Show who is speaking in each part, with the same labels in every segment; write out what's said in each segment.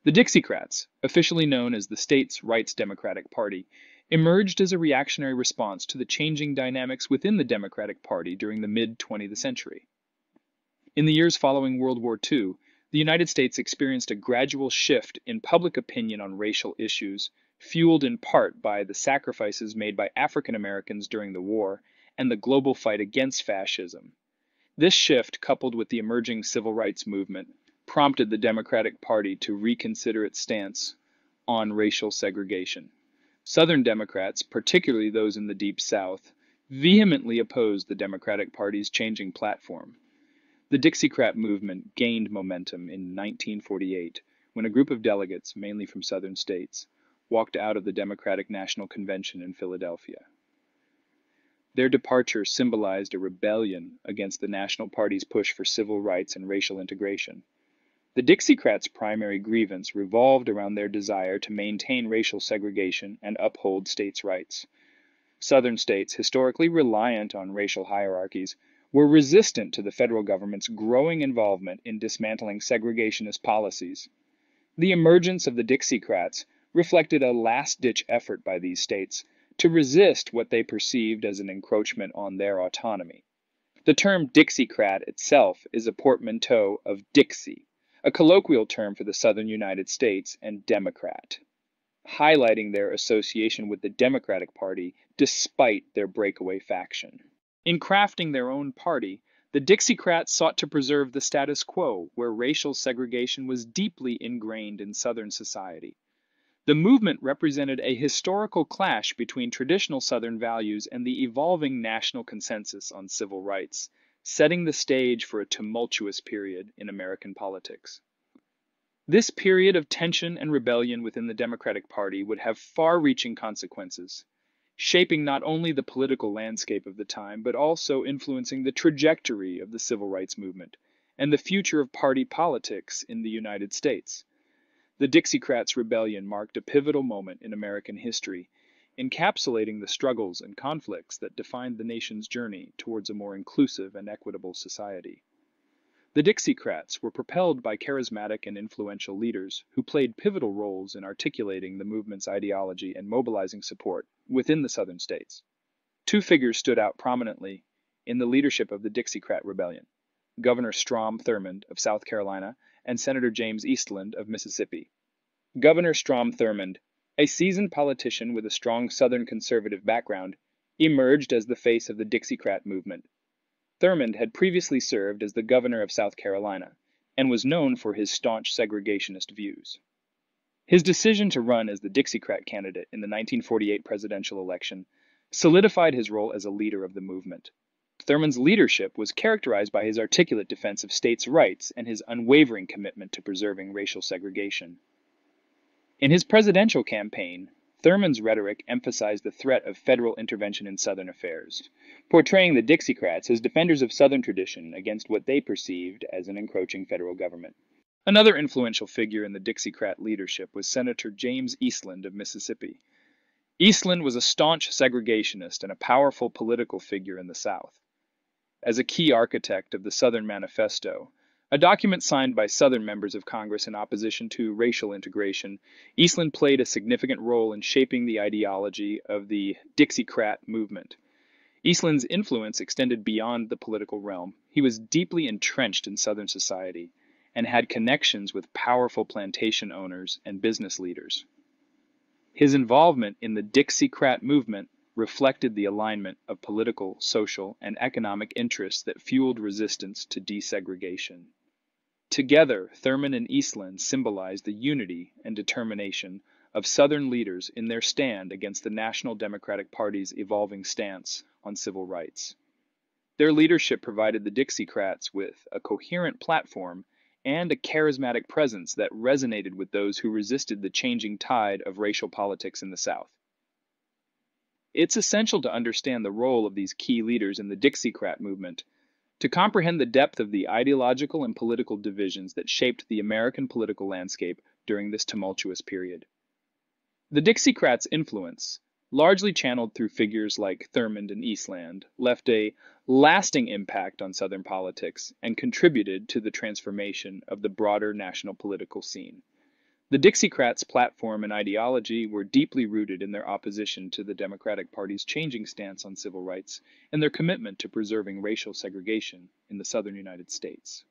Speaker 1: The Dixiecrats, officially known as the states' rights Democratic Party, emerged as a reactionary response to the changing dynamics within the Democratic Party during the mid-20th century. In the years following World War II, the United States experienced a gradual shift in public opinion on racial issues, fueled in part by the sacrifices made by African Americans during the war and the global fight against fascism. This shift, coupled with the emerging civil rights movement, prompted the Democratic Party to reconsider its stance on racial segregation. Southern Democrats, particularly those in the Deep South, vehemently opposed the Democratic Party's changing platform. The Dixiecrat movement gained momentum in 1948 when a group of delegates, mainly from Southern states, walked out of the Democratic National Convention in Philadelphia. Their departure symbolized a rebellion against the National Party's push for civil rights and racial integration. The Dixiecrats' primary grievance revolved around their desire to maintain racial segregation and uphold states' rights. Southern states, historically reliant on racial hierarchies, were resistant to the federal government's growing involvement in dismantling segregationist policies. The emergence of the Dixiecrats reflected a last-ditch effort by these states to resist what they perceived as an encroachment on their autonomy. The term Dixiecrat itself is a portmanteau of Dixie, a colloquial term for the southern United States, and Democrat, highlighting their association with the Democratic Party despite their breakaway faction. In crafting their own party, the Dixiecrats sought to preserve the status quo, where racial segregation was deeply ingrained in Southern society. The movement represented a historical clash between traditional Southern values and the evolving national consensus on civil rights, setting the stage for a tumultuous period in American politics. This period of tension and rebellion within the Democratic Party would have far-reaching consequences, shaping not only the political landscape of the time, but also influencing the trajectory of the civil rights movement and the future of party politics in the United States. The Dixiecrats' rebellion marked a pivotal moment in American history, encapsulating the struggles and conflicts that defined the nation's journey towards a more inclusive and equitable society. The Dixiecrats were propelled by charismatic and influential leaders who played pivotal roles in articulating the movement's ideology and mobilizing support within the Southern states. Two figures stood out prominently in the leadership of the Dixiecrat rebellion: Governor Strom Thurmond of South Carolina and Senator James Eastland of Mississippi. Governor Strom Thurmond, a seasoned politician with a strong Southern conservative background, emerged as the face of the Dixiecrat movement. Thurmond had previously served as the governor of South Carolina and was known for his staunch segregationist views. His decision to run as the Dixiecrat candidate in the 1948 presidential election solidified his role as a leader of the movement. Thurmond's leadership was characterized by his articulate defense of states' rights and his unwavering commitment to preserving racial segregation. In his presidential campaign, Thurmond's rhetoric emphasized the threat of federal intervention in Southern affairs, portraying the Dixiecrats as defenders of Southern tradition against what they perceived as an encroaching federal government. Another influential figure in the Dixiecrat leadership was Senator James Eastland of Mississippi. Eastland was a staunch segregationist and a powerful political figure in the South. As a key architect of the Southern Manifesto, a document signed by Southern members of Congress in opposition to racial integration, Eastland played a significant role in shaping the ideology of the Dixiecrat movement. Eastland's influence extended beyond the political realm. He was deeply entrenched in Southern society and had connections with powerful plantation owners and business leaders. His involvement in the Dixiecrat movement reflected the alignment of political, social, and economic interests that fueled resistance to desegregation. Together, Thurmond and Eastland symbolized the unity and determination of Southern leaders in their stand against the National Democratic Party's evolving stance on civil rights. Their leadership provided the Dixiecrats with a coherent platform and a charismatic presence that resonated with those who resisted the changing tide of racial politics in the South. It's essential to understand the role of these key leaders in the Dixiecrat movement to comprehend the depth of the ideological and political divisions that shaped the American political landscape during this tumultuous period. The Dixiecrats' influence, largely channeled through figures like Thurmond and Eastland, left a lasting impact on Southern politics and contributed to the transformation of the broader national political scene. The Dixiecrats' platform and ideology were deeply rooted in their opposition to the Democratic Party's changing stance on civil rights and their commitment to preserving racial segregation in the southern United States.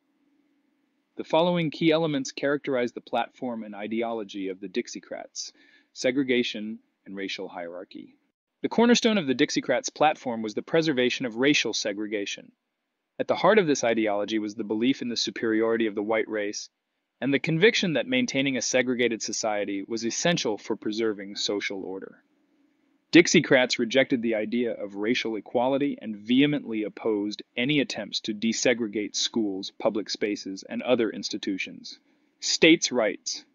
Speaker 1: The following key elements characterize the platform and ideology of the Dixiecrats: segregation and racial hierarchy. The cornerstone of the Dixiecrats' platform was the preservation of racial segregation. At the heart of this ideology was the belief in the superiority of the white race and the conviction that maintaining a segregated society was essential for preserving social order. Dixiecrats rejected the idea of racial equality and vehemently opposed any attempts to desegregate schools, public spaces, and other institutions. States' rights.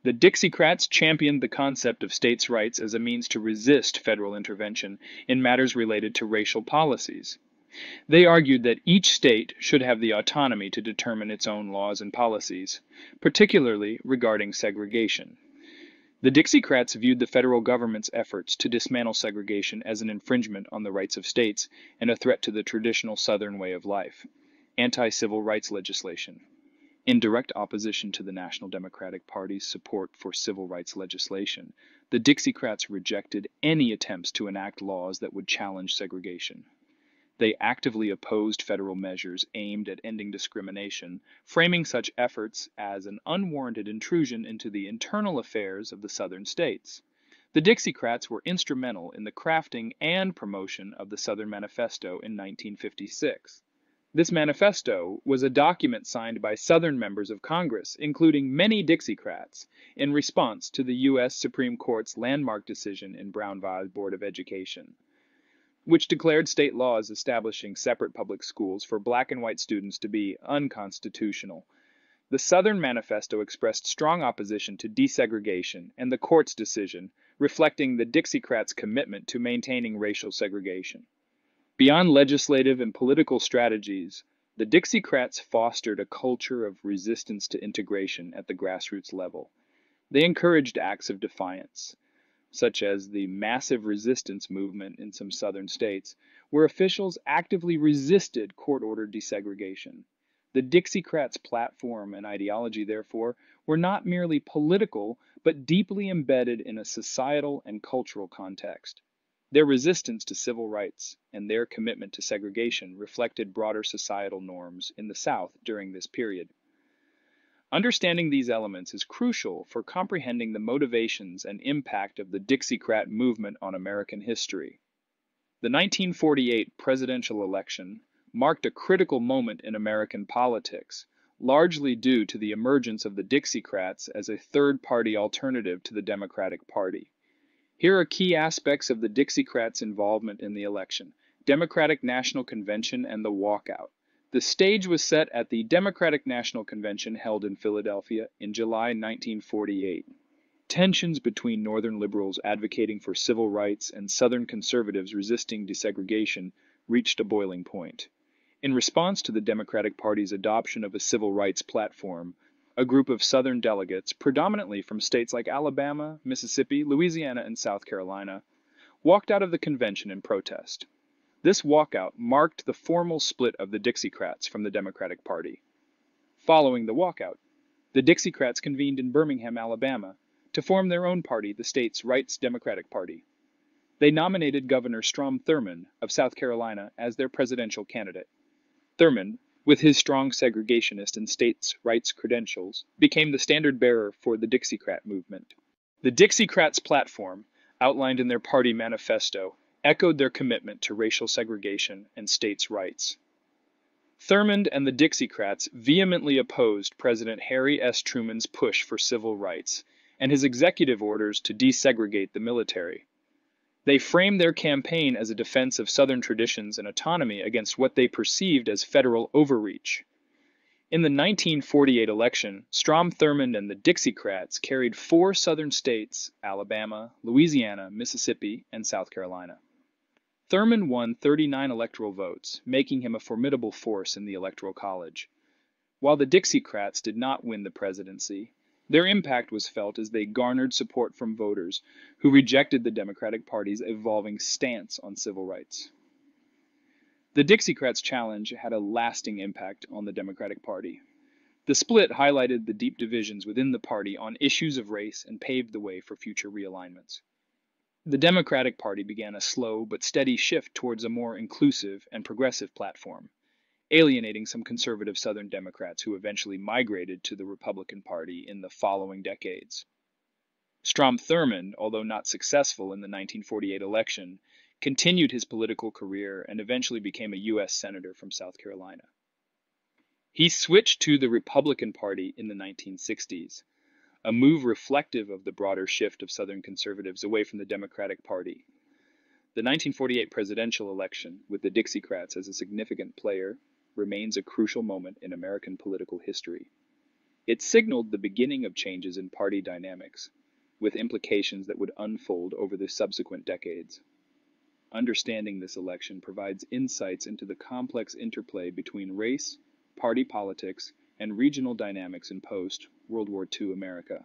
Speaker 1: The Dixiecrats championed the concept of states' rights as a means to resist federal intervention in matters related to racial policies. They argued that each state should have the autonomy to determine its own laws and policies, particularly regarding segregation. The Dixiecrats viewed the federal government's efforts to dismantle segregation as an infringement on the rights of states and a threat to the traditional Southern way of life. Anti-civil rights legislation. In direct opposition to the National Democratic Party's support for civil rights legislation, the Dixiecrats rejected any attempts to enact laws that would challenge segregation. They actively opposed federal measures aimed at ending discrimination, framing such efforts as an unwarranted intrusion into the internal affairs of the Southern states. The Dixiecrats were instrumental in the crafting and promotion of the Southern Manifesto in 1956. This manifesto was a document signed by Southern members of Congress, including many Dixiecrats, in response to the U.S. Supreme Court's landmark decision in Brown v. Board of Education, which declared state laws establishing separate public schools for black and white students to be unconstitutional. The Southern Manifesto expressed strong opposition to desegregation and the court's decision, reflecting the Dixiecrats' commitment to maintaining racial segregation. Beyond legislative and political strategies, the Dixiecrats fostered a culture of resistance to integration at the grassroots level. They encouraged acts of defiance, such as the massive resistance movement in some southern states, where officials actively resisted court-ordered desegregation. The Dixiecrats' platform and ideology, therefore, were not merely political, but deeply embedded in a societal and cultural context. Their resistance to civil rights and their commitment to segregation reflected broader societal norms in the South during this period. Understanding these elements is crucial for comprehending the motivations and impact of the Dixiecrat movement on American history. The 1948 presidential election marked a critical moment in American politics, largely due to the emergence of the Dixiecrats as a third-party alternative to the Democratic Party. Here are key aspects of the Dixiecrats' involvement in the election: Democratic National Convention and the walkout. The stage was set at the Democratic National Convention held in Philadelphia in July 1948. Tensions between Northern liberals advocating for civil rights and Southern conservatives resisting desegregation reached a boiling point. In response to the Democratic Party's adoption of a civil rights platform, a group of Southern delegates, predominantly from states like Alabama, Mississippi, Louisiana, and South Carolina, walked out of the convention in protest. This walkout marked the formal split of the Dixiecrats from the Democratic Party. Following the walkout, the Dixiecrats convened in Birmingham, Alabama, to form their own party, the state's Rights Democratic Party. They nominated Governor Strom Thurmond of South Carolina as their presidential candidate. Thurmond, with his strong segregationist and states' rights credentials, became the standard-bearer for the Dixiecrat movement. The Dixiecrats' platform, outlined in their party manifesto, echoed their commitment to racial segregation and states' rights. Thurmond and the Dixiecrats vehemently opposed President Harry S. Truman's push for civil rights and his executive orders to desegregate the military. They framed their campaign as a defense of Southern traditions and autonomy against what they perceived as federal overreach. In the 1948 election, Strom Thurmond and the Dixiecrats carried 4 Southern states: Alabama, Louisiana, Mississippi, and South Carolina. Thurmond won 39 electoral votes, making him a formidable force in the Electoral College. While the Dixiecrats did not win the presidency, their impact was felt as they garnered support from voters who rejected the Democratic Party's evolving stance on civil rights. The Dixiecrats' challenge had a lasting impact on the Democratic Party. The split highlighted the deep divisions within the party on issues of race and paved the way for future realignments. The Democratic Party began a slow but steady shift towards a more inclusive and progressive platform, alienating some conservative Southern Democrats who eventually migrated to the Republican Party in the following decades. Strom Thurmond, although not successful in the 1948 election, continued his political career and eventually became a U.S. Senator from South Carolina. He switched to the Republican Party in the 1960s, a move reflective of the broader shift of Southern conservatives away from the Democratic Party. The 1948 presidential election, with the Dixiecrats as a significant player, remains a crucial moment in American political history. It signaled the beginning of changes in party dynamics, with implications that would unfold over the subsequent decades. Understanding this election provides insights into the complex interplay between race, party politics, and regional dynamics in post-World War II America.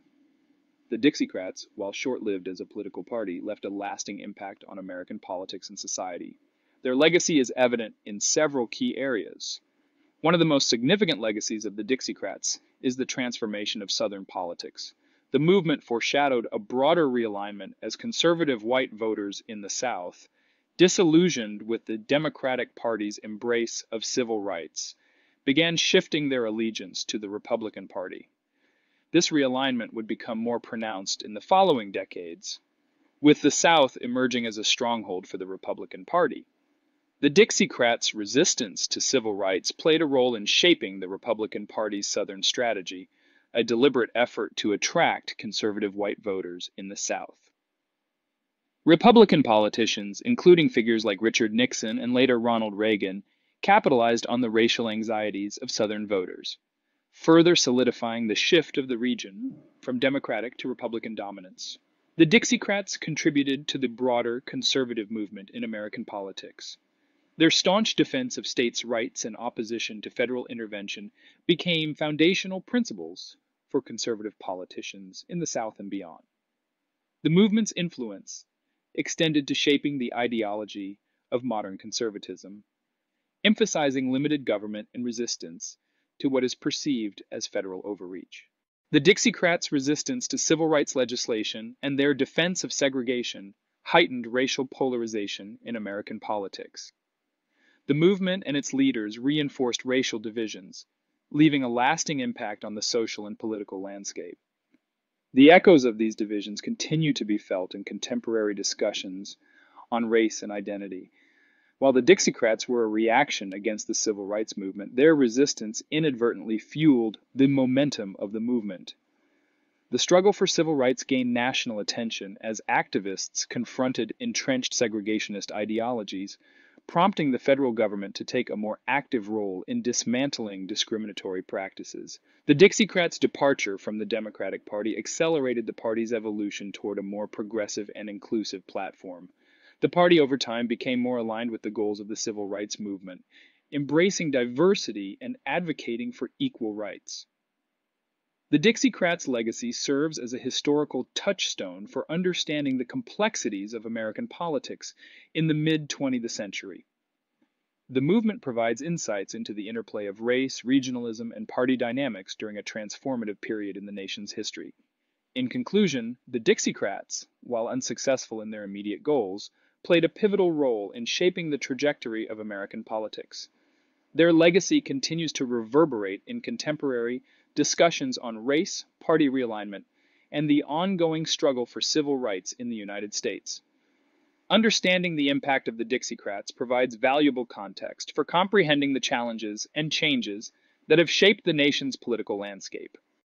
Speaker 1: The Dixiecrats, while short-lived as a political party, left a lasting impact on American politics and society. Their legacy is evident in several key areas. One of the most significant legacies of the Dixiecrats is the transformation of Southern politics. The movement foreshadowed a broader realignment as conservative white voters in the South, disillusioned with the Democratic Party's embrace of civil rights, began shifting their allegiance to the Republican Party. This realignment would become more pronounced in the following decades, with the South emerging as a stronghold for the Republican Party. The Dixiecrats' resistance to civil rights played a role in shaping the Republican Party's Southern strategy, a deliberate effort to attract conservative white voters in the South. Republican politicians, including figures like Richard Nixon and later Ronald Reagan, capitalized on the racial anxieties of Southern voters, further solidifying the shift of the region from Democratic to Republican dominance. The Dixiecrats contributed to the broader conservative movement in American politics. Their staunch defense of states' rights and opposition to federal intervention became foundational principles for conservative politicians in the South and beyond. The movement's influence extended to shaping the ideology of modern conservatism, emphasizing limited government and resistance to what is perceived as federal overreach. The Dixiecrats' resistance to civil rights legislation and their defense of segregation heightened racial polarization in American politics. The movement and its leaders reinforced racial divisions, leaving a lasting impact on the social and political landscape. The echoes of these divisions continue to be felt in contemporary discussions on race and identity. While the Dixiecrats were a reaction against the civil rights movement, their resistance inadvertently fueled the momentum of the movement. The struggle for civil rights gained national attention as activists confronted entrenched segregationist ideologies, prompting the federal government to take a more active role in dismantling discriminatory practices. The Dixiecrats' departure from the Democratic Party accelerated the party's evolution toward a more progressive and inclusive platform. The party over time became more aligned with the goals of the civil rights movement, embracing diversity and advocating for equal rights. The Dixiecrats' legacy serves as a historical touchstone for understanding the complexities of American politics in the mid-20th century. The movement provides insights into the interplay of race, regionalism, and party dynamics during a transformative period in the nation's history. In conclusion, the Dixiecrats, while unsuccessful in their immediate goals, played a pivotal role in shaping the trajectory of American politics. Their legacy continues to reverberate in contemporary discussions on race, party realignment, and the ongoing struggle for civil rights in the United States. Understanding the impact of the Dixiecrats provides valuable context for comprehending the challenges and changes that have shaped the nation's political landscape.